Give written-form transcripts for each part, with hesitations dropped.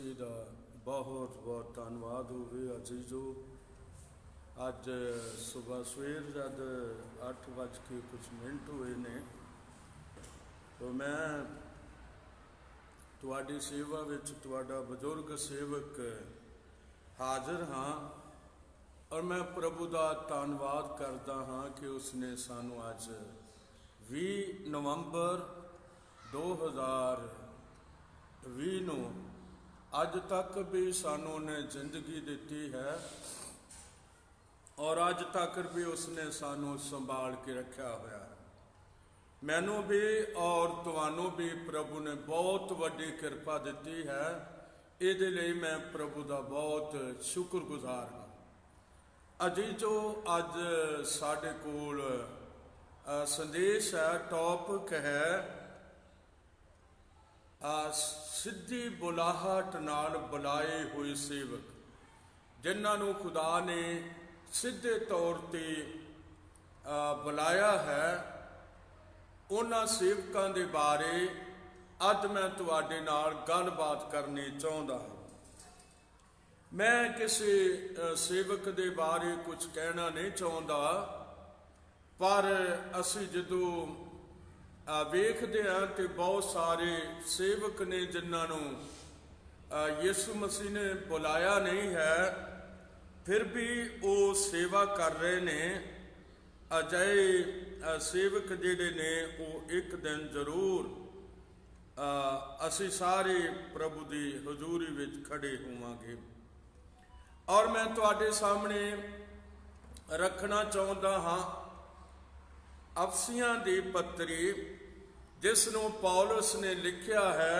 मसीह का बहुत बहुत धन्यवाद होवे। अजीजो अज सुबह सवेर जब 8:00 हुए ने तो मैं तुहाडी सेवा विच तुहाडा बजुर्ग सेवक हाजिर हाँ और मैं प्रभु का धन्यवाद करता हाँ कि उसने सानू अज 20 नवंबर 2020 नूं अज तक भी सानू ने जिंदगी दी है और अज तक भी उसने सानू संभाल के रखा होया है। मैनू भी और तुहानू भी प्रभु ने बहुत वड्डी कृपा दी है। इहदे लई मैं प्रभु का बहुत शुक्रगुजार हाँ। अजीजो अज साडे कोल संदेश है, टॉपिक है सिद्धी बुलाहट नाल बुलाए हुए सेवक, जिन्होंने खुदा ने सीधे तौर पर बुलाया है। उन्हां सेवकां दे बारे अज मैं तुहाडे नाल गलबात करनी चाहुंदा हां। मैं किसी सेवक दे बारे कुछ कहना नहीं चाहुंदा, पर असी जदों वेखदे हां ते बहुत सारे सेवक ने जिन्हों यीशु मसीह ने बुलाया नहीं है फिर भी वो सेवा कर रहे ने। अजिहे सेवक जिहड़े ने वो एक दिन जरूर असी सारे प्रभु की हजूरी विच खड़े होवांगे। और मैं तुहाडे सामने रखना चाहुंदा हाँ अफसियां दी पत्री, जिसनों पौलुस ने लिखिया है।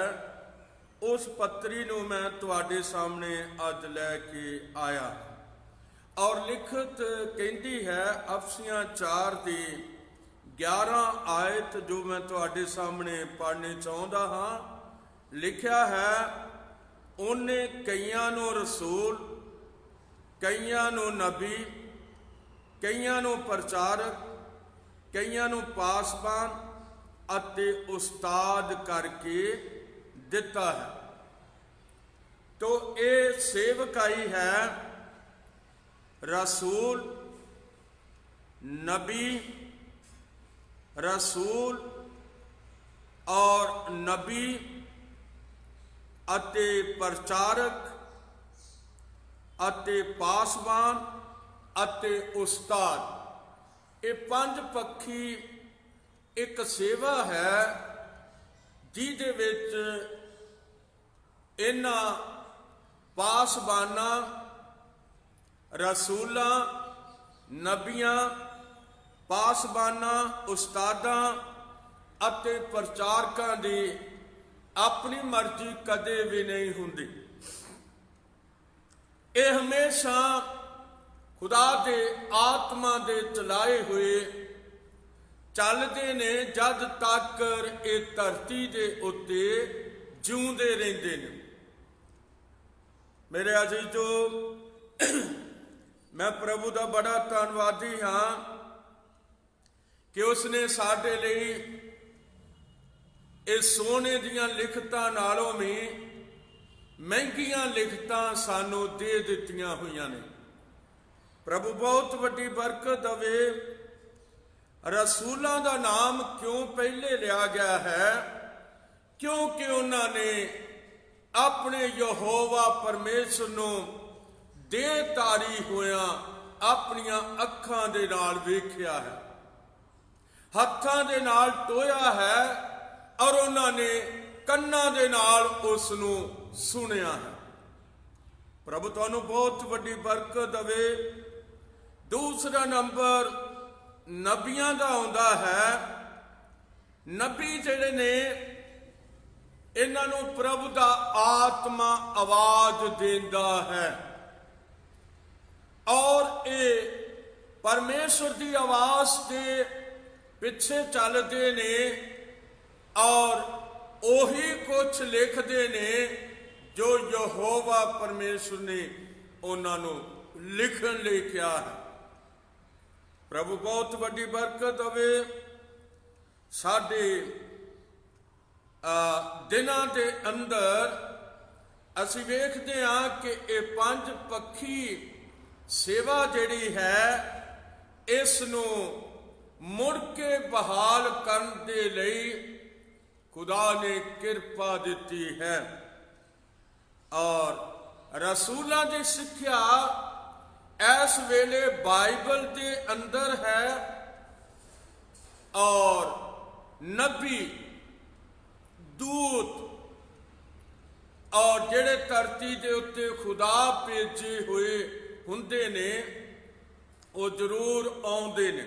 उस पत्री नूं मैं तुहाडे सामने अज लैके आया और लिखत कहती है अफसियां 4 दी 11 आयत जो मैं तुहाडे सामने पढ़नी चाहुंदा हाँ। लिखिया है, उन्हें कईयां नूं रसूल, कईयां नूं नबी, कईयां नूं प्रचारक, कईयां नूं पासबान अते उस्ताद करके दिता है। तो ये सेवकाई है रसूल, नबी, रसूल और नबी अते प्रचारक अते पासबान अते उस्ताद। ये 5 पक्षी एक सेवा है जिहदे विच इन्हां पासबानां, रसूलां, नबियां, पासबानां, उस्तादां अते प्रचारकां दी अपनी मर्जी कदे भी नहीं हुंदी। ये हमेशा खुदा दे आत्मा दे चलाए हुए चलते ने जद तक ये धरती के उत्ते जिउंदे रहिंदे ने। मेरे अजीजो, मैं प्रभु का बड़ा धन्नवादी हाँ कि उसने साडे लई इस सोने दियां लिखतां नालों भी महंगियां लिखतां सानू दे दित्तियां हुईयां ने। प्रभु बहुत वड्डी बरकत दवे। रसूलों का नाम क्यों पहले लिया गया है? क्योंकि उन्होंने अपने यहोवा परमेश्वर नूं देहधारी होया अपनियां अखां दे नाल वेखिया है, हत्थां दे नाल टोया है और उन्होंने कन्नां दे नाल उस नूं सुनिया है। प्रभु तुहानूं बहुत वड्डी बरकत दवे। दूसरा नंबर नबियां दा आउंदा है। नबी जिहड़े ने इन्हां नूं प्रभु दा आत्मा आवाज देंदा है और ये परमेश्वर की आवाज के पिछे चलते ने और ओही कुछ लिखते ने जो यहोवा परमेश्वर ने उन्हां नूं लिखण लई कहा है। प्रभु बहुत वड्डी बरकत होवे। साडे दिनां दे अंदर ਅਸੀਂ ਵੇਖਦੇ ਹਾਂ ਕਿ ਇਹ ਪੰਜ ਪੱਖੀ ਸੇਵਾ ਜਿਹੜੀ ਹੈ ਇਸ ਨੂੰ ਮੁੜ ਕੇ ਬਹਾਲ ਕਰਨ ਦੇ ਲਈ ਖੁਦਾ ਨੇ ਕਿਰਪਾ ਦਿੱਤੀ ਹੈ। ਔਰ ਰਸੂਲਾਂ ਦੀ ਸਿੱਖਿਆ ਇਸ ਵੇਲੇ ਬਾਈਬਲ ਦੇ ਅੰਦਰ ਹੈ ਔਰ ਨਬੀ ਦੂਤ ਔਰ ਜਿਹੜੇ ਧਰਤੀ ਦੇ ਉੱਤੇ ਖੁਦਾ ਭੇਜੇ ਹੋਏ ਹੁੰਦੇ ਨੇ ਉਹ ਜ਼ਰੂਰ ਆਉਂਦੇ ਨੇ।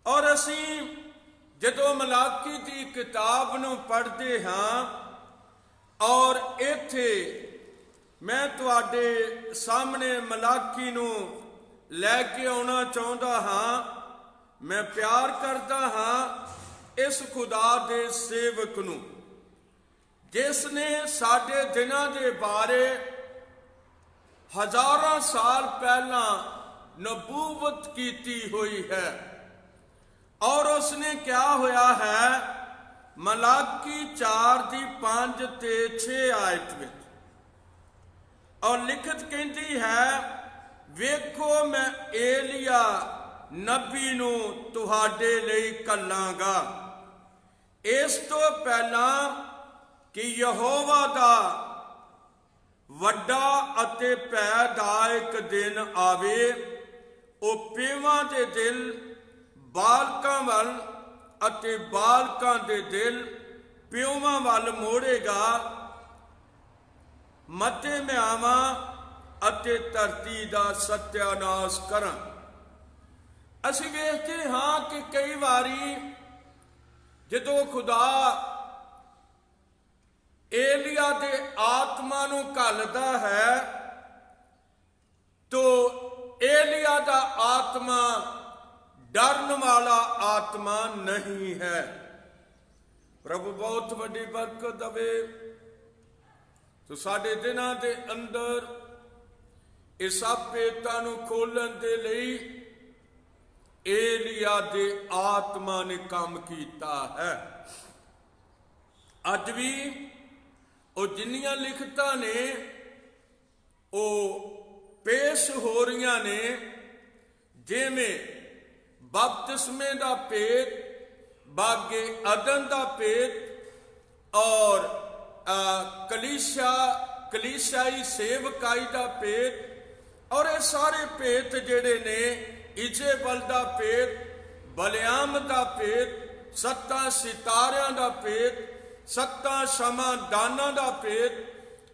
ਔਰ ਅਸੀਂ ਜਦੋਂ ਮਲਾਕੀ ਦੀ ਕਿਤਾਬ ਨੂੰ ਪੜ੍ਹਦੇ ਹਾਂ ਔਰ ਇੱਥੇ ਮੈਂ ਤੁਹਾਡੇ ਸਾਹਮਣੇ ਮਲਾਕੀ ਨੂੰ ਲੈ ਕੇ ਆਉਣਾ ਚਾਹੁੰਦਾ ਹਾਂ। ਮੈਂ ਪਿਆਰ ਕਰਦਾ ਹਾਂ ਇਸ ਖੁਦਾ ਦੇ ਸੇਵਕ ਨੂੰ ਜਿਸ ਨੇ ਸਾਡੇ ਦਿਨਾਂ ਦੇ ਬਾਰੇ ਹਜ਼ਾਰਾਂ ਸਾਲ ਪਹਿਲਾਂ ਨਬੂਵਤ ਕੀਤੀ ਹੋਈ ਹੈ। ਔਰ ਉਸਨੇ ਕਿਹਾ ਹੋਇਆ ਹੈ ਮਲਾਕੀ 4 ਦੀ 5 ਤੇ 6 ਆਇਤ ਵਿੱਚ, ਔਰ ਲਿਖਤ ਕਹਿੰਦੀ ਹੈ ਵੇਖੋ ਮੈਂ ਏਲੀਆ ਨਬੀ ਨੂੰ ਤੁਹਾਡੇ ਲਈ ਘੱਲਾਂਗਾ ਇਸ ਤੋਂ ਪਹਿਲਾਂ ਕਿ ਯਹੋਵਾ ਦਾ ਵੱਡਾ ਅਤੇ ਭੈਦਾਇਕ ਦਿਨ ਆਵੇ। ਉਹ ਪੀਵਾਂ ਦੇ ਦਿਲ ਬਾਲਕਾਂ ਵੱਲ ਅਤੇ ਬਾਲਕਾਂ ਦੇ ਦਿਲ ਪਿਓਵਾਂ ਵੱਲ ਮੋੜੇਗਾ। ਮੱਤੇ ਮਿਆਵਾਂ ਅਤੇ ਧਰਤੀ ਦਾ ਸਤਿਆਨਾਸ਼ ਕਰਾਂ। ਅਸੀਂ ਵੇਖਦੇ ਹਾਂ ਕਿ ਕਈ ਵਾਰੀ ਜਦੋਂ ਖੁਦਾ ਏਲੀਆ ਦੇ ਆਤਮਾ ਨੂੰ ਘੱਲਦਾ ਹੈ ਤੋ ਏਲੀਆ ਦਾ ਆਤਮਾ ਡਰਨ ਵਾਲਾ ਆਤਮਾ ਨਹੀਂ ਹੈ। ਪ੍ਰਭੂ ਬਹੁਤ ਵੱਡੀ ਬਰਕਤ ਦੇਵੇ। ਤੋ ਸਾਡੇ ਦਿਨਾਂ ਦੇ ਅੰਦਰ ਇਹ ਸਭ ਭੇਤਾਂ ਨੂੰ ਖੋਲਣ ਦੇ ਲਈ ਏਲੀਆ ਦੇ ਆਤਮਾ ਨੇ ਕੰਮ ਕੀਤਾ ਹੈ। ਅੱਜ ਵੀ ਉਹ ਜਿੰਨੀਆਂ ਲਿਖਤਾਂ ਨੇ ਉਹ ਪੇਸ਼ ਹੋ ਰਹੀਆਂ ਨੇ, ਜਿਵੇਂ ਬਪਤਿਸਮੇ ਦਾ ਭੇਦ, ਬਾਗੇ ਅਦਨ ਦਾ ਭੇਦ ਔਰ ਕਲੀਸਿਆਈ ਸੇਵਕਾਈ ਦਾ ਭੇਦ, ਔਰ ਇਹ ਸਾਰੇ ਭੇਦ ਜਿਹੜੇ ਨੇ ਇਜ਼ੇਬਲ ਦਾ ਭੇਦ, ਬਲਿਆਮ ਦਾ ਭੇਦ, 7 ਸਿਤਾਰਿਆਂ ਦਾ ਭੇਦ, 7 ਸਮਾਦਾਨਾਂ ਦਾ ਭੇਦ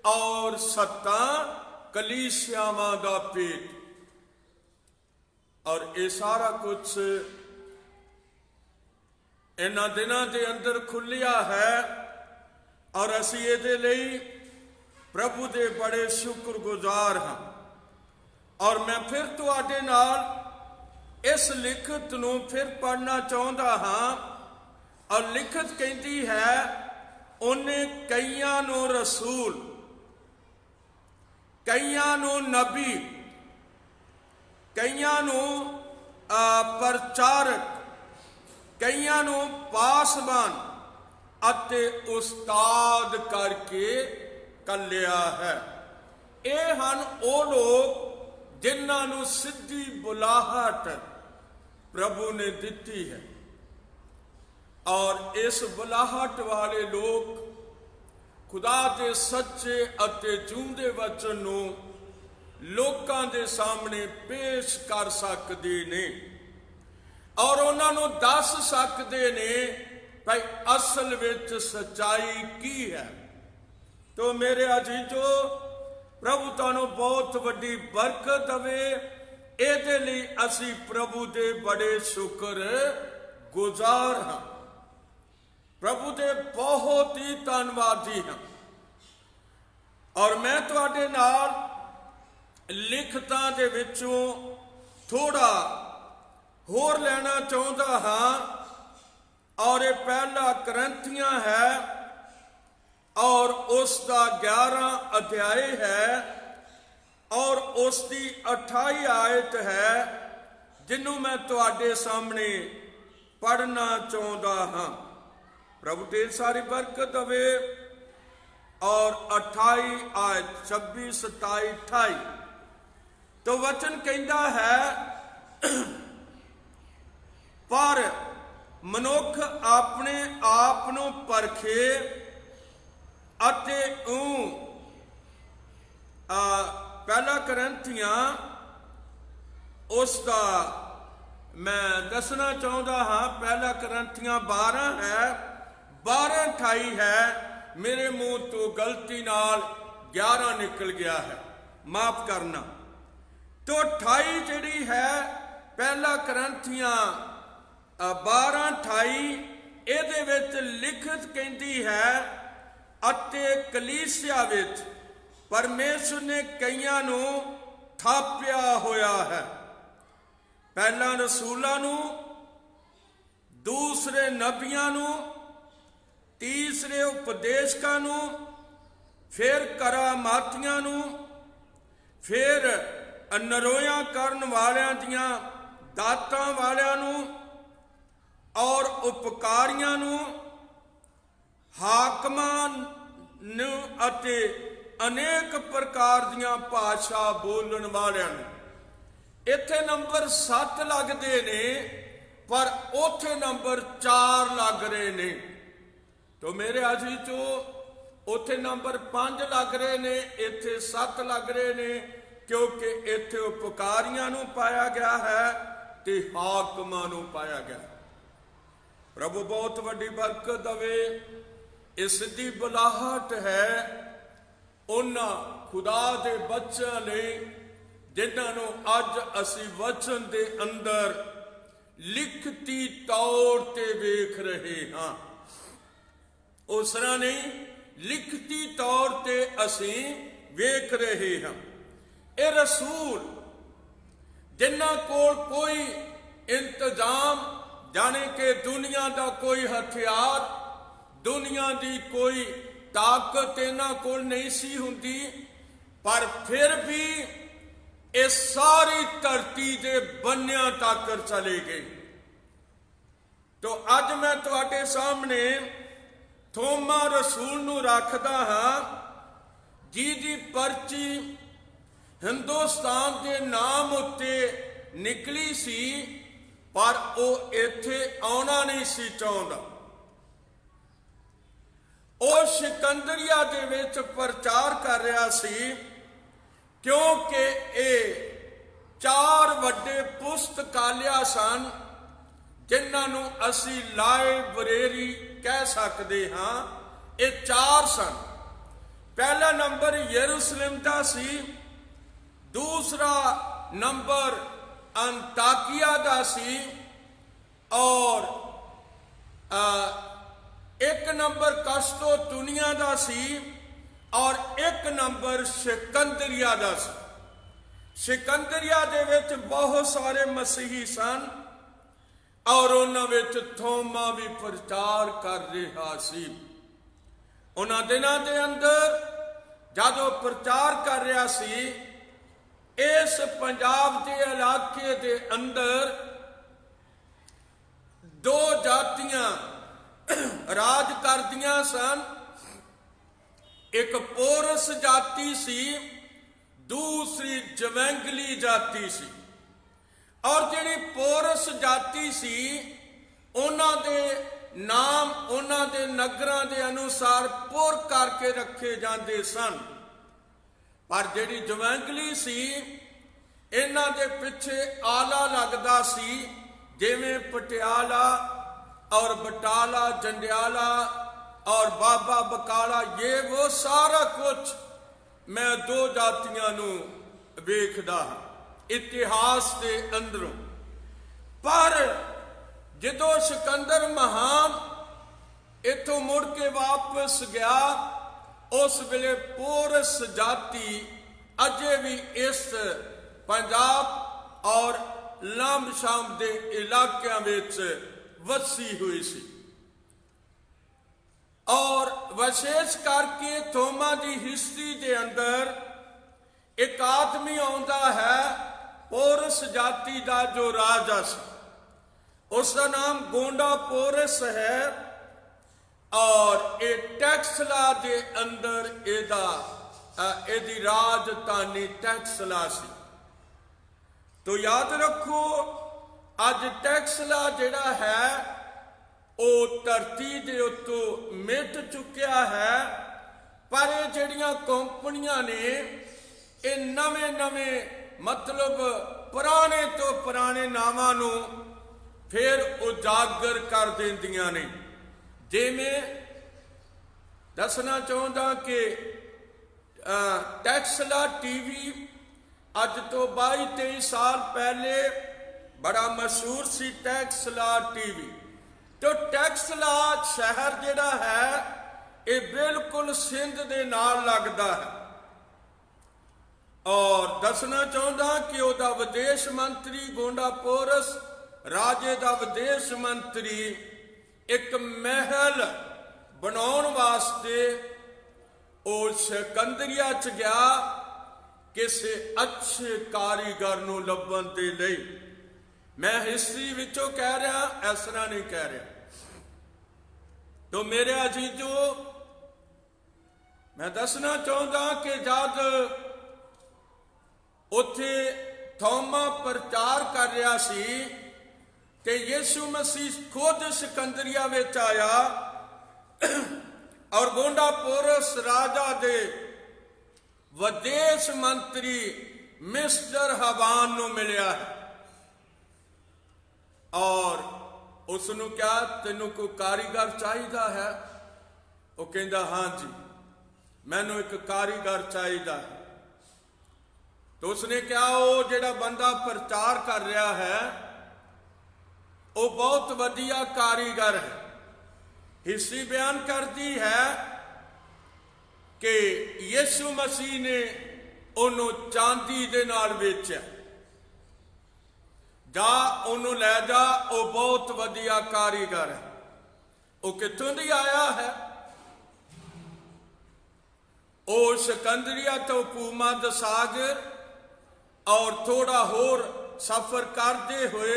ਔਰ 7 ਕਲੀਸਿਆਵਾਂ ਦਾ ਭੇਦ। ਔਰ ਇਹ ਸਾਰਾ ਕੁਝ ਇਹਨਾਂ ਦਿਨਾਂ ਦੇ ਅੰਦਰ ਖੁੱਲਿਆ ਹੈ ਔਰ ਅਸੀਂ ਇਹਦੇ ਲਈ ਪ੍ਰਭੂ ਦੇ ਬੜੇ ਸ਼ੁਕਰਗੁਜ਼ਾਰ ਹਾਂ। ਔਰ ਮੈਂ ਫਿਰ ਤੁਹਾਡੇ ਨਾਲ ਇਸ ਲਿਖਤ ਨੂੰ ਫਿਰ ਪੜ੍ਹਨਾ ਚਾਹੁੰਦਾ ਹਾਂ। ਔਰ ਲਿਖਤ ਕਹਿੰਦੀ ਹੈ ਉਹਨੇ ਕਈਆਂ ਨੂੰ ਰਸੂਲ, ਕਈਆਂ ਨੂੰ ਨਬੀ, ਕਈਆਂ ਨੂੰ ਪ੍ਰਚਾਰਕ, ਕਈਆਂ ਨੂੰ ਪਾਸਬਾਨ ਅਤੇ ਉਸਤਾਦ ਕਰਕੇ ਕੱਲਿਆ ਹੈ। ਇਹ ਹਨ ਉਹ ਲੋਕ ਜਿਨ੍ਹਾਂ ਨੂੰ ਸਿੱਧੀ ਬੁਲਾਹਟ ਪ੍ਰਭੂ ਨੇ ਦਿੱਤੀ ਹੈ। ਔਰ ਇਸ ਬੁਲਾਹਟ ਵਾਲੇ ਲੋਕ ਖੁਦਾ ਦੇ ਸੱਚੇ ਅਤੇ ਜਿਉਂਦੇ ਵਚਨ ਨੂੰ ਲੋਕਾਂ ਦੇ ਸਾਹਮਣੇ ਪੇਸ਼ ਕਰ ਸਕਦੇ ਨੇ ਔਰ ਉਹਨਾਂ ਨੂੰ ਦੱਸ ਸਕਦੇ ਨੇ ਭਾਈ ਅਸਲ ਵਿੱਚ ਸੱਚਾਈ ਕੀ ਹੈ। ਤੋ ਮੇਰੇ ਅਜ਼ੀਜ਼ੋ, ਪ੍ਰਭੂ ਤੁਹਾਨੂੰ ਬਹੁਤ ਵੱਡੀ ਬਰਕਤ ਦੇਵੇ। ਇਹਦੇ ਲਈ ਅਸੀਂ ਪ੍ਰਭੂ ਦੇ ਬੜੇ ਸ਼ੁਕਰ ਗੁਜ਼ਾਰ ਹਾਂ, ਪ੍ਰਭੂ ਦੇ ਬਹੁਤ ਹੀ ਧੰਨਵਾਦੀ ਹਾਂ। ਔਰ ਮੈਂ ਤੁਹਾਡੇ ਨਾਲ ਲਿਖਤਾਂ ਦੇ ਵਿੱਚੋਂ ਥੋੜਾ ਹੋਰ ਲੈਣਾ ਚਾਹੁੰਦਾ ਹਾਂ। ਔਰ ਇਹ ਪਹਿਲਾ ਕਰੰਥੀਆਂ ਹੈ ਔਰ ਉਸ ਦਾ 11 ਅਧਿਆਇ ਹੈ ਔਰ ਉਸ ਦੀ 28 ਆਇਤ ਹੈ, ਜਿਹਨੂੰ ਮੈਂ ਤੁਹਾਡੇ ਸਾਹਮਣੇ ਪੜ੍ਹਨਾ ਚਾਹੁੰਦਾ ਹਾਂ। ਪ੍ਰਭੂ ਢੇਰ ਸਾਰੀ ਬਰਕਤ ਦੇਵੇ। और 28 आयत 26, 27, 28। तो वचन कहता है, पर मनुख अपने आप ਨੂੰ परखे ਅਤੇ पहला करंथियां उसका मैं दसना चाहता हाँ। पहला करंथियां 12 है, 12-28 है। मेरे मुंह तो गलती नाल 11 निकल गया है, माफ करना। तो 28 जिहड़ी है पहला करंथियां 12-28 ਇਹਦੇ ਵਿੱਚ ਲਿਖਤ ਕਹਿੰਦੀ ਹੈ, ਅਤੇ ਕਲੀਸਿਆ ਵਿੱਚ ਪਰਮੇਸ਼ਰ ਨੇ ਕਈਆਂ ਨੂੰ ਥਾਪਿਆ ਹੋਇਆ ਹੈ, ਪਹਿਲਾਂ ਰਸੂਲਾਂ ਨੂੰ, ਦੂਸਰੇ ਨਬੀਆਂ ਨੂੰ, ਤੀਸਰੇ ਉਪਦੇਸ਼ਕਾਂ ਨੂੰ, ਫਿਰ ਕਰਾਮਾਤੀਆਂ ਨੂੰ, ਫਿਰ ਨਰੋਇਆ ਕਰਨ ਵਾਲਿਆਂ ਦੀਆਂ ਦਾਤਾਂ ਵਾਲਿਆਂ ਨੂੰ, ਔਰ ਉਪਕਾਰੀਆਂ ਨੂੰ, ਹਾਕਮਾਂ ਨੂੰ ਅਤੇ ਅਨੇਕ ਪ੍ਰਕਾਰ ਦੀਆਂ ਭਾਸ਼ਾ ਬੋਲਣ ਵਾਲਿਆਂ ਨੂੰ। ਇੱਥੇ ਨੰਬਰ 7 ਲੱਗਦੇ ਨੇ, ਪਰ ਉੱਥੇ ਨੰਬਰ 4 ਲੱਗ ਰਹੇ ਨੇ। ਤੋ ਮੇਰੇ ਅਜੀ ਚੋ ਉੱਥੇ ਨੰਬਰ 5 ਲੱਗ ਰਹੇ ਨੇ, ਇੱਥੇ 7 ਲੱਗ ਰਹੇ ਨੇ, ਕਿਉਂਕਿ ਇੱਥੇ ਉਪਕਾਰੀਆਂ ਨੂੰ ਪਾਇਆ ਗਿਆ ਹੈ ਤੇ ਹਾਕਮਾਂ ਨੂੰ ਪਾਇਆ ਗਿਆ। ਪ੍ਰਭੂ ਬਹੁਤ ਵੱਡੀ ਬਰਕਤ ਦੇਵੇ। ਇਸ ਦੀ ਬੁਲਾਹਟ ਹੈ ਉਹਨਾਂ ਖੁਦਾ ਦੇ ਬੱਚਿਆਂ ਲਈ ਜਿਨ੍ਹਾਂ ਨੂੰ ਅੱਜ ਅਸੀਂ ਵਚਨ ਦੇ ਅੰਦਰ ਲਿਖਤੀ ਤੌਰ ਤੇ ਵੇਖ ਰਹੇ ਹਾਂ। ਉਸ ਤਰ੍ਹਾਂ ਨਹੀਂ, ਲਿਖਤੀ ਤੌਰ ਤੇ ਅਸੀਂ ਵੇਖ ਰਹੇ ਹਾਂ। ਇਹ ਰਸੂਲ ਜਿਨ੍ਹਾਂ ਕੋਲ ਕੋਈ ਇੰਤਜ਼ਾਮ, ਜਾਣੇ ਕਿ ਦੁਨੀਆ ਦਾ ਕੋਈ ਹਥਿਆਰ, ਦੁਨੀਆ ਦੀ ਕੋਈ ਤਾਕਤ ਇਹਨਾਂ ਕੋਲ ਨਹੀਂ ਸੀ ਹੁੰਦੀ, ਪਰ ਫਿਰ ਵੀ ਇਹ ਸਾਰੀ ਧਰਤੀ ਦੇ ਬੰਨਿਆਂ ਤੱਕ ਚਲੇ ਗਏ। ਤੋ ਅੱਜ ਮੈਂ ਤੁਹਾਡੇ ਸਾਹਮਣੇ ਥੋਮਾ ਰਸੂਲ ਨੂੰ ਰੱਖਦਾ ਹਾਂ, ਜਿਹਦੀ ਪਰਚੀ ਹਿੰਦੁਸਤਾਨ ਦੇ ਨਾਮ ਉੱਤੇ ਨਿਕਲੀ ਸੀ, ਪਰ ਉਹ ਇੱਥੇ ਆਉਣਾ ਨਹੀਂ ਸੀ ਚਾਹੁੰਦਾ। ਉਹ ਸਿਕੰਦਰੀਆ ਦੇ ਵਿੱਚ ਪ੍ਰਚਾਰ ਕਰ ਰਿਹਾ ਸੀ, ਕਿਉਂਕਿ ਇਹ 4 ਵੱਡੇ ਪੁਸਤਕਾਲਿਆ ਸਨ, ਜਿਨ੍ਹਾਂ ਨੂੰ ਅਸੀਂ ਲਾਇਬ੍ਰੇਰੀ ਕਹਿ ਸਕਦੇ ਹਾਂ। ਇਹ 4 ਸਨ। ਪਹਿਲਾ ਨੰਬਰ ਯਰੂਸ਼ਲਮ ਦਾ ਸੀ, ਦੂਸਰਾ ਨੰਬਰ ਅੰਤਾਕਿਆ ਦਾ ਸੀ, ਔਰ ਇੱਕ ਨੰਬਰ ਕਸਤੋ ਦੁਨੀਆ ਦਾ ਸੀ, ਔਰ ਇੱਕ ਨੰਬਰ ਸਿਕੰਦਰੀਆ ਦਾ ਸੀ। ਸਿਕੰਦਰੀਆ ਦੇ ਵਿੱਚ ਬਹੁਤ ਸਾਰੇ ਮਸੀਹੀ ਸਨ, ਔਰ ਉਹਨਾਂ ਵਿੱਚ ਥੋਮਾ ਵੀ ਪ੍ਰਚਾਰ ਕਰ ਰਿਹਾ ਸੀ। ਉਹਨਾਂ ਦਿਨਾਂ ਦੇ ਅੰਦਰ ਜਦੋਂ ਪ੍ਰਚਾਰ ਕਰ ਰਿਹਾ ਸੀ, ਇਸ ਪੰਜਾਬ ਦੇ ਇਲਾਕੇ ਦੇ ਅੰਦਰ 2 ਜਾਤੀਆਂ ਰਾਜ ਕਰਦੀਆਂ ਸਨ। ਇੱਕ ਪੋਰਸ ਜਾਤੀ ਸੀ, ਦੂਸਰੀ ਜਵੈਂਗਲੀ ਜਾਤੀ ਸੀ। ਔਰ ਜਿਹੜੀ ਪੋਰਸ ਜਾਤੀ ਸੀ, ਉਹਨਾਂ ਦੇ ਨਾਮ ਉਹਨਾਂ ਦੇ ਨਗਰਾਂ ਦੇ ਅਨੁਸਾਰ ਪੁਰ ਕਰਕੇ ਰੱਖੇ ਜਾਂਦੇ ਸਨ। ਪਰ ਜਿਹੜੀ ਜਵੈਂਗਲੀ ਸੀ, ਇਹਨਾਂ ਦੇ ਪਿੱਛੇ ਆਲਾ ਲੱਗਦਾ ਸੀ, ਜਿਵੇਂ ਪਟਿਆਲਾ और बटाला, जंडियाला और बाबा बकाला, ये वो सारा कुछ मैं 2 जातियां नूं वेखदा इतिहास के अंदरों। पर जदों सिकंदर महान इथों मुड़ के वापस गया, उस वेले पोरस जाति अजे भी इस पंजाब और लाम शाम के इलाकों विच वसी हुई सी। और विशेष करके थोमा की हिस्ट्री के अंदर एक आदमी आउंदा है, पोरस जाति का जो राजा सी, उसका नाम गोंडा पोरस है। ਔਰ ਇਹ ਟੈਕਸਲਾ ਦੇ ਅੰਦਰ ਇਹਦੀ ਰਾਜਧਾਨੀ ਟੈਕਸਲਾ ਸੀ। ਤੋ ਯਾਦ ਰੱਖੋ, ਅੱਜ ਟੈਕਸਲਾ ਜਿਹੜਾ ਹੈ ਉਹ ਧਰਤੀ ਦੇ ਉੱਤੋਂ ਮਿਟ ਚੁੱਕਿਆ ਹੈ। ਪਰ ਇਹ ਜਿਹੜੀਆਂ ਕੰਪਨੀਆਂ ਨੇ ਇਹ ਨਵੇਂ ਮਤਲਬ ਪੁਰਾਣੇ ਤੋਂ ਪੁਰਾਣੇ ਨਾਵਾਂ ਨੂੰ ਫਿਰ ਉਜਾਗਰ ਕਰ ਦਿੰਦੀਆਂ ਨੇ। ਜਿਵੇਂ ਦੱਸਣਾ ਚਾਹੁੰਦਾ ਕਿ ਟੈਕਸਲਾ ਟੀਵੀ ਅੱਜ ਤੋਂ 22-23 ਸਾਲ ਪਹਿਲੇ ਬੜਾ ਮਸ਼ਹੂਰ ਸੀ ਟੈਕਸਲਾ ਟੀਵੀ। तो टैक्सला शहर जिहड़ा है ये बिल्कुल सिंध दे नाल लगदा है। और दसना चाहुंदा कि उहदा विदेश मंत्री गोंडापोरस राजे दा विदेश मंत्री एक महल बनाउण वास्ते उस सिकंदरिया च गया किसी अच्छे कारीगर नूं लभण दे लई। मैं हिस्ट्री विचों कह रहा, इस तरह नहीं कह रहा। तो मेरे अजीजो, मैं दसना चाहता कि जद उत्थे थोमा प्रचार कर रहा सी ते यीशु मसीह खुद सिकंदरिया विच आया और गोंडापोरस राजा दे विदेश मंत्री मिस्टर हवान नूं मिलिया है। और उसनू क्या तेनू कोई कारीगर चाहिदा है? वो कहंदा हाँ जी, मैनू एक कारीगर चाहिदा है। तो उसने क्या, वो जिहड़ा बंदा प्रचार कर रहा है वो बहुत वधिया कारीगर है। हिस्ट्री बयान करती है कि यीशु मसीह ने उन्होंने चांदी दे नाल वेचा, जा उन्होंने लै जा, वो बहुत वधिया कारीगर है। वो कित्थों दी आया है? वो सिकंदरिया तो भूमध्य सागर और थोड़ा होर सफर करते हुए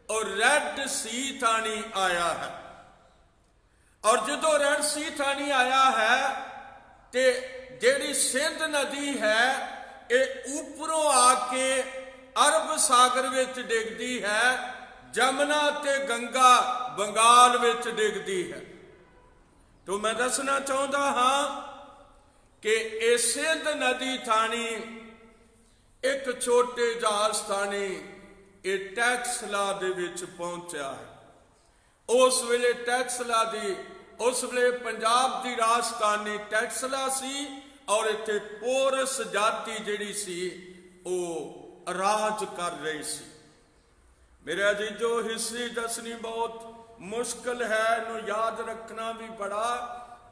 और रेड सी थानी आया है। और जो रेड सी थानी आया है ते जेड़ी सिंध नदी है ये ऊपरों आके अरब सागर विच डिगदी है, जमुना ते गंगा बंगाल विच डिगदी है। तो मैं दसना चाहता हाँ कि ये सिंध नदी थानी एक छोटे जहाज थानी ये टैक्सला दे विच पहुंचा है। उस वेले टैक्सला दी उस वेले पंजाब की राजधानी टैक्सला सी और इत्थे पोरस जाति जिहड़ी सी वो राज कर रही सी। मेरे अजीजो, हिस्ट्री दसनी बहुत मुश्किल है, इनू याद रखना भी बड़ा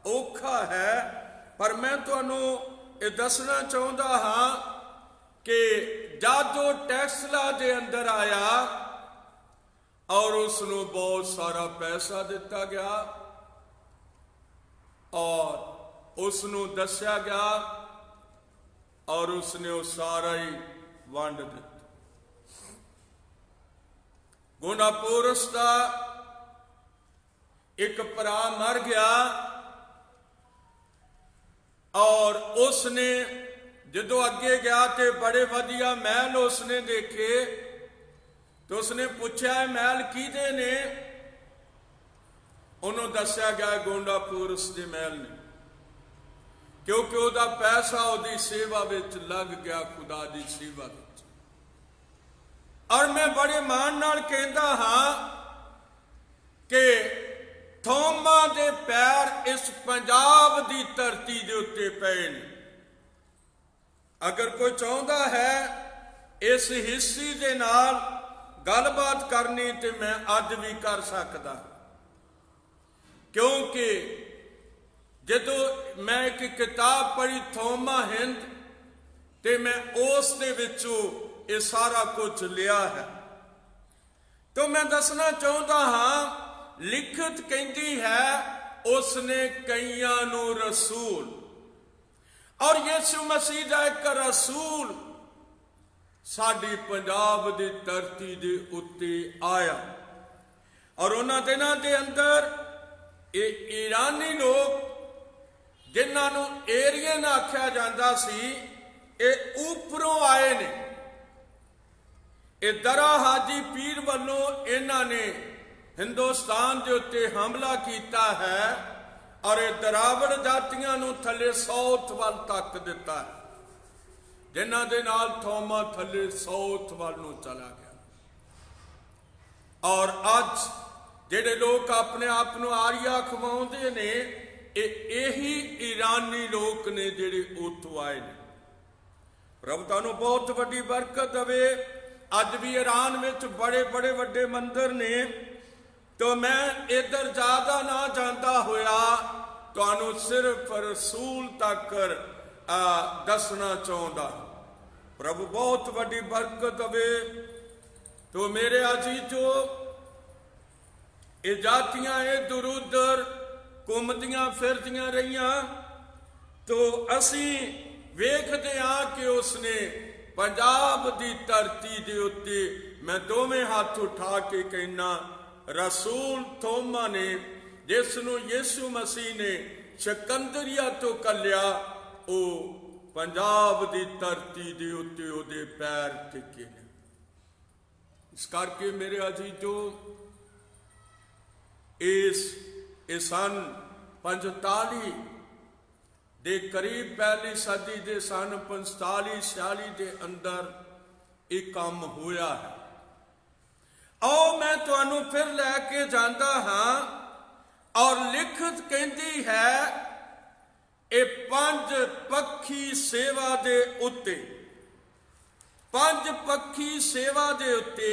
औखा है। पर मैं तुहानू ये दसना चाहता हाँ कि जादो टैक्सला दे अंदर आया और उसनू बहुत सारा पैसा दिता गया और उसनू दस्या गया और उसने वो सारा ही वंड दिता। गोंडापोरस का एक भरा मर गया और उसने जो अगे गया तो बड़े वधिया महल उसने देखे। तो उसने पूछा महल किहदे ने? उन्होंने दस्या गया गोंडापोरस के महल ने, क्योंकि उसका पैसा उसकी सेवा विच लग गया, खुदा की सेवा विच। और मैं बड़े मान नाल कहंदा हाँ कि थोमा दे पैर इस पंजाब की धरती के उत्ते पए ने। अगर कोई चाहता है इस हिस्ट्री के नाल गलबात करनी तो मैं अज भी कर सकता, क्योंकि जदों मैं एक किताब पढ़ी थोमा हिंद ते मैं उस दे विचों ये सारा कुछ लिया है। तो मैं दसना चाहता हाँ, लिखत कहती है उसने कईयां नू रसूल, और यीशु मसीह दा एक रसूल साडी पंजाब दी धरती दे उत्ते आया। और उन्हां दिनां दे अंदर ਇਹ ਈਰਾਨੀ ਲੋਕ ਜਿਨ੍ਹਾਂ ਨੂੰ ਏਰੀਅਨ ਆਖਿਆ ਜਾਂਦਾ ਸੀ, ਇਹ ਉੱਪਰੋਂ ਆਏ ਨੇ। ਇਹ ਦਰਾ ਹਾਜੀ ਪੀਰ ਵੱਲੋਂ ਇਹਨਾਂ ਨੇ ਹਿੰਦੁਸਤਾਨ ਦੇ ਉੱਤੇ ਹਮਲਾ ਕੀਤਾ ਹੈ ਔਰ ਇਹ ਦਰਾਵੜ ਜਾਤੀਆਂ ਨੂੰ ਥੱਲੇ ਸਾਊਥ ਵੱਲ ਤੱਕ ਦਿੱਤਾ ਹੈ, ਜਿਨ੍ਹਾਂ ਦੇ ਨਾਲ ਥੋਮਾ ਥੱਲੇ ਸਾਊਥ ਵੱਲ ਨੂੰ ਚਲਾ ਗਿਆ। ਔਰ ਅੱਜ ਜਿਹੜੇ ਲੋਕ ਆਪਣੇ ਆਪ ਨੂੰ ਆਰੀਆ ਖਵਾਉਂਦੇ ਨੇ, ਇਹੀ ਈਰਾਨੀ ਲੋਕ ਨੇ ਜਿਹੜੇ ਉੱਥੋਂ ਆਏ ਨੇ। ਰੱਬ ਤੁਹਾਨੂੰ ਬਹੁਤ ਵੱਡੀ ਬਰਕਤ ਦੇਵੇ। ਅੱਜ ਵੀ ਈਰਾਨ ਵਿੱਚ ਬੜੇ ਬੜੇ ਵੱਡੇ ਮੰਦਿਰ ਨੇ, तो मैं इधर ज्यादा ना जाता होया तुहानू सिर्फ रसूल तक दसना चाहता। प्रभु बहुत वड्डी बरकत देवे। तो मेरे अजीजो, ये जातियां इधर उधर घूमदियां फिरदियां रहियां, तो असी वेखदे हां कि उसने पंजाब दी धरती दे उत्ते, मैं दोवें हाथ उठा के कहना, रसूल थोमा ने जिसनों यीशु मसीह ने सिकंदरिया तो कलिया, वो पंजाब दी धरती दे उत्ते ओदे पैर टिके ने। इस करके मेरे अजीजो, इस सन 45 दे करीब पहली सदी दे सन 45-46 दे अंदर एक काम होया है। आओ मैं तुहानू फिर लैके जाता हाँ, और लिखत कहती है, ये 5 पक्षी सेवा दे उत्ते, 5 पक्षी सेवा दे उत्ते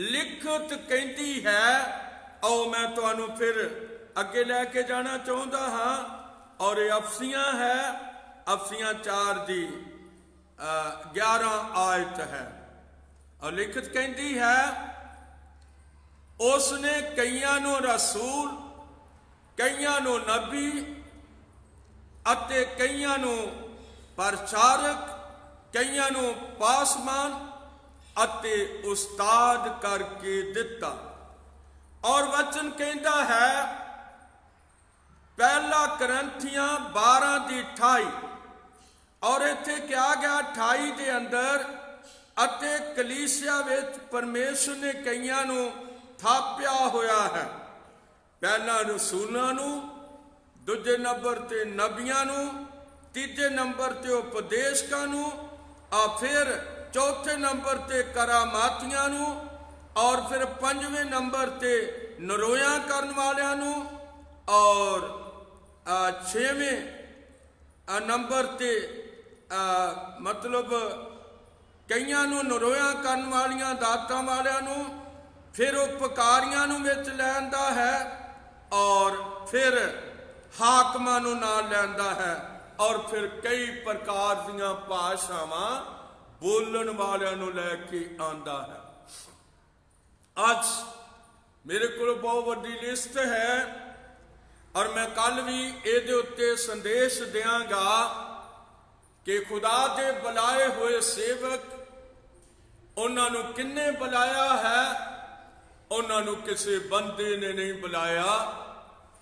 लिखत कहती है। आओ मैं तुहानू फिर अगे लैके जाना चाहता हाँ, और ये अफसियां है, अफसियां 4 दी 11 आयत है। और लिखत कहती है, उसने कईयां नू रसूल, कईयां नू नबी अते कईयां नू प्रचारक, कईयां नू पासमान अते उस्ताद करके दिता। और वचन कहता है, पहला करंथियां 12 दी 28, और इत्थे क्या गया 28 दे अंदर, अते कलीसिया विच परमेश्वर ने कईयां नू थापिया होया है, पहला रसूलां नू, दूजे नंबर ते नबियां नू, तीजे नंबर ते उपदेशकां नू, फिर चौथे नंबर ते करामातियां नू, और फिर 5वें नंबर ते नरोया करन वालियां नू, और 6वें नंबर ते मतलब कईयां नू नरोया करन वालियां दातां वालियां नू, फिर उपकारियां नू विच लैंदा है, और फिर हाकमां नू नाल लैंदा है, और फिर कई प्रकार दीयां भाषावां बोलण वालियां नू लैके आंदा है। अज मेरे को बहुत वड्डी लिस्ट है, और मैं कल भी इहदे उत्ते संदेश देंगा कि खुदा दे बुलाए हुए सेवक, उन्हां नू किन्ने बुलाया है? उन्होंने किसी बंदे ने नहीं बुलाया,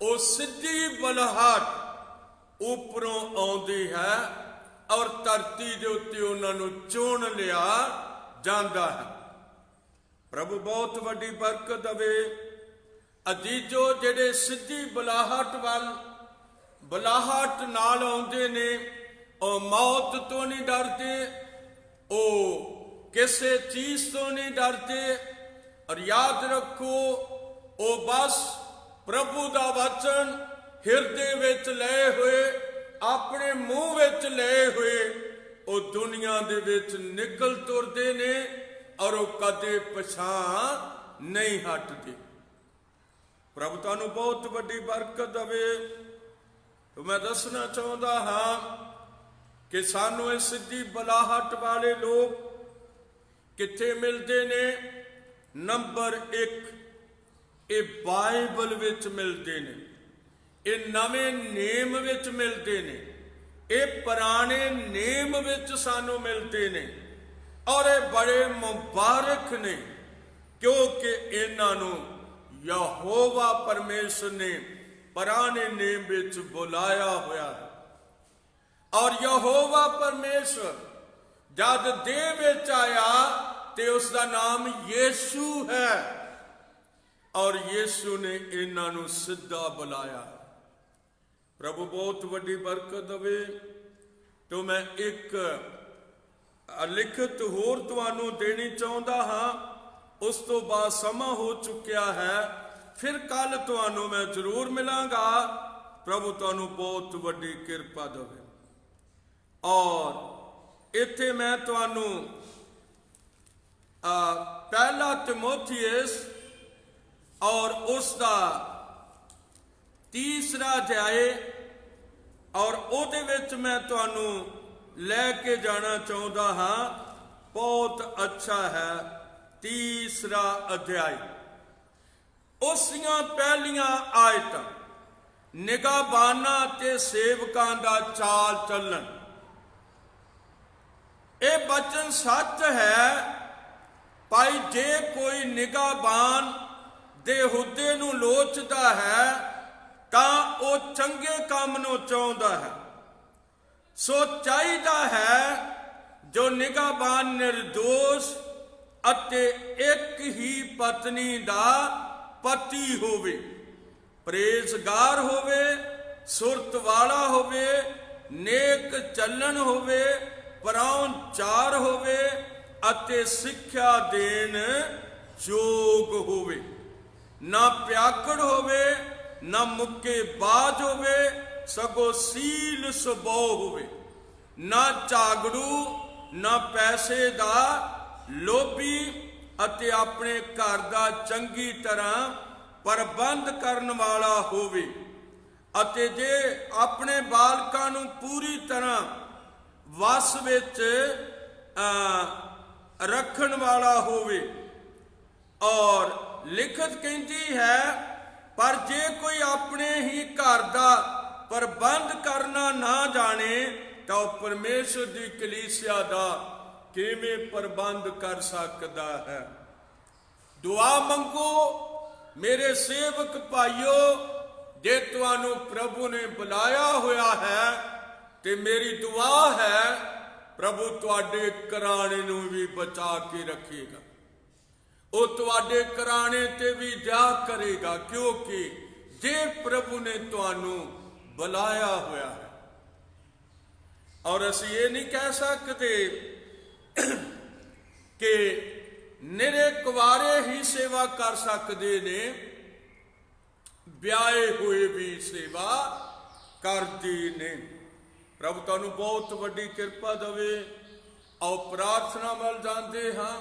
वो सीधी बुलाहट उपरों आउंदी है, और धरती के उत्ते उन्होंने चुन लिया जाता है। प्रभु बहुत वड्डी बरकत देवे। अजीजो, जेडे सीधी बुलाहट वाल बुलाहट नाल आउंदे ने, वो मौत तो नहीं डरते, वो किसी चीज तो नहीं डरते। और याद रखो, वो बस प्रभु का वचन हिरदे विच ले हुए, अपने मुंह विच ले हुए, वो दुनिया दे विच निकल तुरदे ने, और वो कदे पछाण नहीं हटदे। प्रभु तुहानू बहुत वड्डी बरकत देवे। तो मैं दसना चाहता हाँ कि सानू इह सीधी बुलाहट वाले लोग कित्थे मिलदे ने? नंबर 1, ये बाइबल विच मिलते ने, ये नवे नेम विच मिलते ने, ये पुराने नेम विच सानू मिलते ने, और ये बड़े मुबारक ने, क्योंकि इन्हां नू यहोवा परमेश्वर ने ਪੁਰਾਣੇ ਨੇਮ ਵਿੱਚ ਬੁਲਾਇਆ ਹੋਇਆ ਹੈ। ਔਰ ਯਹੋਵਾ ਪਰਮੇਸ਼ਵਰ ਜਦ ਦੇਹ ਵਿੱਚ ਆਇਆ ਤੇ ਉਸ ਦਾ ਨਾਮ ਯੀਸ਼ੂ ਹੈ, ਔਰ ਯੀਸ਼ੂ ਨੇ ਇਹਨਾਂ ਨੂੰ ਸਿੱਧਾ ਬੁਲਾਇਆ। ਪ੍ਰਭੂ ਬਹੁਤ ਵੱਡੀ ਬਰਕਤ ਦੇਵੇ। तो मैं एक लिखत होर तुहानू देनी चाहता हाँ, उस तो बाद समा हो चुकिया है, फिर कल तुहानू मैं जरूर मिलांगा। प्रभु तुहानू बहुत वड्डी किरपा देवे। और इत्थे मैं तुहानू पहला तिमोथियस और उसका 3रा अध्याय और ਉਹਦੇ ਵਿੱਚ मैं ਤੁਹਾਨੂੰ ਲੈ ਕੇ ਜਾਣਾ ਚਾਹੁੰਦਾ ਹਾਂ। बहुत अच्छा है 3रा अध्याय। ਉਸੀਆਂ ਪਹਿਲੀਆਂ ਆਇਤਾਂ ਨਿਗਾਹਬਾਨਾਂ ਤੇ ਸੇਵਕਾਂ ਦਾ ਚਾਲ ਚੱਲਣ। ਇਹ ਬਚਨ ਸੱਚ ਹੈ ਭਾਈ, ਜੇ ਕੋਈ ਨਿਗਾਹਬਾਨ ਦੇ ਹੁੱਦੇ ਨੂੰ ਲੋਚਦਾ ਹੈ ਤਾਂ ਉਹ ਚੰਗੇ ਕੰਮ ਨੂੰ ਚਾਹੁੰਦਾ ਹੈ। ਸੋ ਚਾਹੀਦਾ ਹੈ ਜੋ ਨਿਗਾਹਬਾਨ ਨਿਰਦੋਸ਼ ਅਤੇ ਇੱਕ ਹੀ ਪਤਨੀ ਦਾ ਪਤੀ ਹੋਵੇ, ਪ੍ਰੇਜ਼ਗਾਰ ਹੋਵੇ, ਸੁਰਤ ਵਾਲਾ ਹੋਵੇ, ਨੇਕ ਚੱਲਣ ਹੋਵੇ, ਪਰਾਹੁਣਚਾਰ ਹੋਵੇ ਅਤੇ ਸਿੱਖਿਆ ਦੇਣ ਯੋਗ ਹੋਵੇ, ਨਾ ਪਿਆਕੜ ਹੋਵੇ, ਨਾ ਮੁੱਕੇਬਾਜ਼ ਹੋਵੇ, ਸਗੋਂ ਸੀਲ ਸੁਭਾਅ ਹੋਵੇ, ਨਾ ਝਾਗੜੂ, ਨਾ ਪੈਸੇ ਦਾ ਲੋਭੀ ਅਤੇ ਆਪਣੇ ਘਰ ਦਾ ਚੰਗੀ ਤਰ੍ਹਾਂ ਪ੍ਰਬੰਧ ਕਰਨ ਵਾਲਾ ਹੋਵੇ, ਅਤੇ ਜੇ ਆਪਣੇ ਬਾਲਕਾਂ ਨੂੰ ਪੂਰੀ ਤਰ੍ਹਾਂ ਵਸ ਵਿੱਚ ਰੱਖਣ ਵਾਲਾ ਹੋਵੇ। ਔਰ ਲਿਖਤ ਕਹਿੰਦੀ ਹੈ, ਪਰ ਜੇ ਕੋਈ ਆਪਣੇ ਹੀ ਘਰ ਦਾ ਪ੍ਰਬੰਧ ਕਰਨਾ ਨਾ ਜਾਣੇ ਤਾਂ ਉਹ ਪਰਮੇਸ਼ਰ ਦੀ ਕਲੀਸਿਆ ਦਾ ਕਿਵੇਂ ਪ੍ਰਬੰਧ ਕਰ ਸਕਦਾ ਹੈ। ਦੁਆ ਮੰਗੋ ਮੇਰੇ ਸੇਵਕ ਭਾਈਓ, ਜੇ ਤੁਹਾਨੂੰ ਪ੍ਰਭੂ ਨੇ ਬੁਲਾਇਆ ਹੋਇਆ ਹੈ ਤੇ ਮੇਰੀ ਦੁਆ ਹੈ ਪ੍ਰਭੂ ਤੁਹਾਡੇ ਘਰਾਣੇ ਨੂੰ ਵੀ ਬਚਾ ਕੇ ਰੱਖੇਗਾ। ਉਹ ਤੁਹਾਡੇ ਘਰਾਣੇ ਤੇ ਵੀ ਦਇਆ ਕਰੇਗਾ, ਕਿਉਂਕਿ ਜੇ ਪ੍ਰਭੂ ਨੇ ਤੁਹਾਨੂੰ ਬੁਲਾਇਆ ਹੋਇਆ ਹੈ। ਔਰ ਅਸੀਂ ਇਹ ਨਹੀਂ ਕਹਿ ਸਕਦੇ ਕਿ ਨਿਰੇ ਕੁਵਾਰੇ ਹੀ ਸੇਵਾ ਕਰ ਸਕਦੇ ਨੇ, ਵਿਆਹੇ ਹੋਏ ਵੀ ਸੇਵਾ ਕਰਦੇ ਨੇ। ਪ੍ਰਭੂ ਤੁਹਾਨੂੰ ਬਹੁਤ ਵੱਡੀ ਕਿਰਪਾ ਦੇਵੇ। ਆਓ ਪ੍ਰਾਰਥਨਾ ਵੱਲ ਜਾਂਦੇ ਹਾਂ।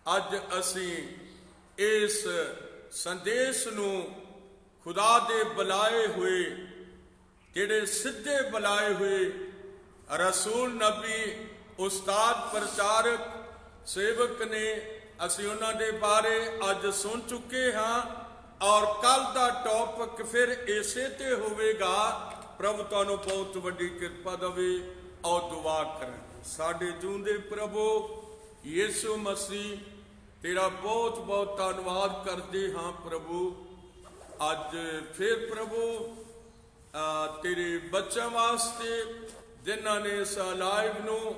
ਅੱਜ ਅਸੀਂ ਇਸ ਸੰਦੇਸ਼ ਨੂੰ ਖੁਦਾ ਦੇ ਬੁਲਾਏ ਹੋਏ, ਜਿਹੜੇ ਸਿੱਧੇ ਬੁਲਾਏ ਹੋਏ ਰਸੂਲ, ਨਬੀ, ਉਸਤਾਦ, ਪ੍ਰਚਾਰਕ, ਸੇਵਕ ਨੇ, ਅਸੀਂ ਉਹਨਾਂ ਦੇ ਬਾਰੇ ਅੱਜ ਸੁਣ ਚੁੱਕੇ ਹਾਂ। ਔਰ ਕੱਲ ਦਾ ਟੌਪਿਕ ਫਿਰ ਇਸੇ ਤੇ ਹੋਵੇਗਾ। ਪ੍ਰਭੂ ਤੁਹਾਨੂੰ ਬਹੁਤ ਵੱਡੀ ਕਿਰਪਾ ਦੇਵੇ। ਔਰ ਦੁਆ ਕਰਾਂ। ਸਾਡੇ ਜੂੰਦੇ ਪ੍ਰਭੂ ਯਿਸੂ ਮਸੀਹ, ਤੇਰਾ ਬਹੁਤ ਬਹੁਤ ਧੰਨਵਾਦ ਕਰਦੇ ਹਾਂ ਪ੍ਰਭੂ। ਅੱਜ ਫਿਰ ਪ੍ਰਭੂ ਤੇਰੇ ਬੱਚਿਆਂ ਵਾਸਤੇ ਜਿਨ੍ਹਾਂ ਨੇ ਇਸ ਲਾਈਵ ਨੂੰ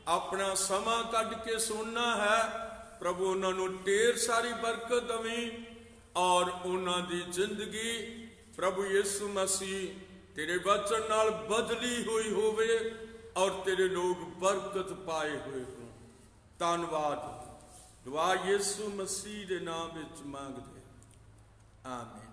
ਆਪਣਾ ਸਮਾਂ ਕੱਢ ਕੇ ਸੁਣਨਾ ਹੈ, ਪ੍ਰਭੂ ਉਹਨਾਂ ਨੂੰ ਢੇਰ ਸਾਰੀ ਬਰਕਤ ਦੇਵੀਂ ਔਰ ਉਹਨਾਂ ਦੀ ਜ਼ਿੰਦਗੀ ਪ੍ਰਭੂ ਯਿਸੂ ਮਸੀਹ ਤੇਰੇ ਵਚਨ ਨਾਲ ਬਦਲੀ ਹੋਈ ਹੋਵੇ ਔਰ ਤੇਰੇ ਲੋਕ ਬਰਕਤ ਪਾਏ ਹੋਏ ਹੋਣ। ਧੰਨਵਾਦ। ਦੁਆ ਯਿਸੂ ਮਸੀਹ ਦੇ ਨਾਮ ਵਿੱਚ ਮੰਗਦੇ, ਆਮੀਨ।